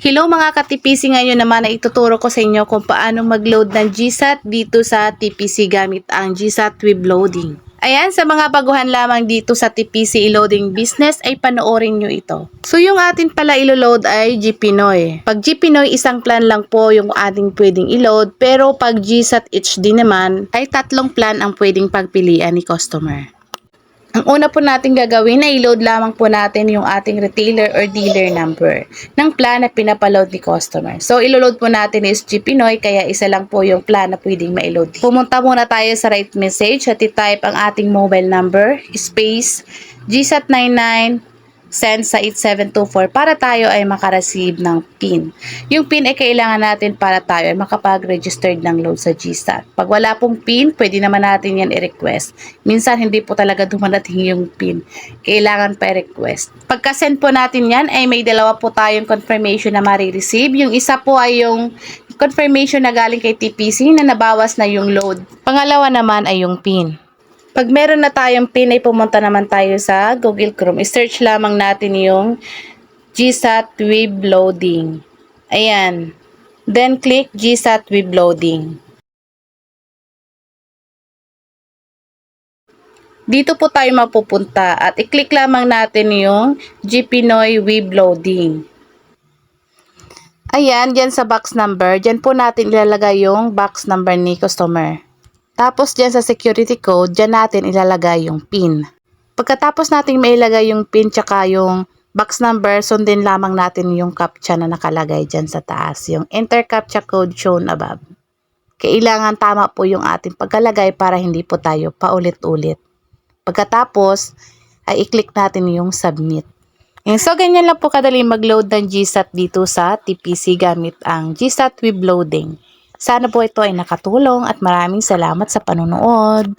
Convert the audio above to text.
Hello mga ka-TPC, ngayon naman ay ituturo ko sa inyo kung paano mag-load ng GSAT dito sa TPC gamit ang GSAT Web Loading. Ayan, sa mga baguhan lamang dito sa TPC e-loading business ay panoorin nyo ito. So yung atin pala ilo-load ay GPinoy. Pag GPinoy, isang plan lang po yung ating pwedeng i-load, pero pag GSAT HD naman ay 3 plan ang pwedeng pagpilian ni customer. Ang una po natin gagawin ay i-load lamang po natin yung ating retailer or dealer number ng plan na pinapaload ni customer. So, ilo-load po natin is GPinoy, kaya isa lang po yung plan na pwedeng ma-load. Pumunta muna tayo sa right message at i-type ang ating mobile number, space, GSAT99, send sa 8724 para tayo ay makareceive ng PIN. Yung PIN ay kailangan natin para tayo ay makapag-registered ng load sa GSAT. Pag wala pong PIN, pwede naman natin yan i-request. Minsan hindi po talaga dumadating yung PIN. Kailangan pa i-request. Pagka-send po natin yan, ay may dalawa po tayong confirmation na marireceive. Yung isa po ay yung confirmation na galing kay TPC na nabawas na yung load. Pangalawa naman ay yung PIN. Pag meron na tayong PIN ay pumunta naman tayo sa Google Chrome. I-search lamang natin yung GSAT Web Loading. Ayan. Then click GSAT Web Loading. Dito po tayo mapupunta at i-click lamang natin yung GPinoy Web Loading. Ayan, dyan sa box number, dyan po natin ilalagay yung box number ni customer. Tapos dyan sa security code, dyan natin ilalagay yung PIN. Pagkatapos natin mailagay yung PIN tsaka yung box number, sundin lamang natin yung CAPTCHA na nakalagay dyan sa taas. Yung enter CAPTCHA code shown above. Kailangan tama po yung ating pagkalagay para hindi po tayo paulit-ulit. Pagkatapos, ay i-click natin yung submit. So, ganyan lang po kadali mag-load ng GSAT dito sa TPC gamit ang GSAT Web Loading. Sana po ito ay nakatulong at maraming salamat sa panonood.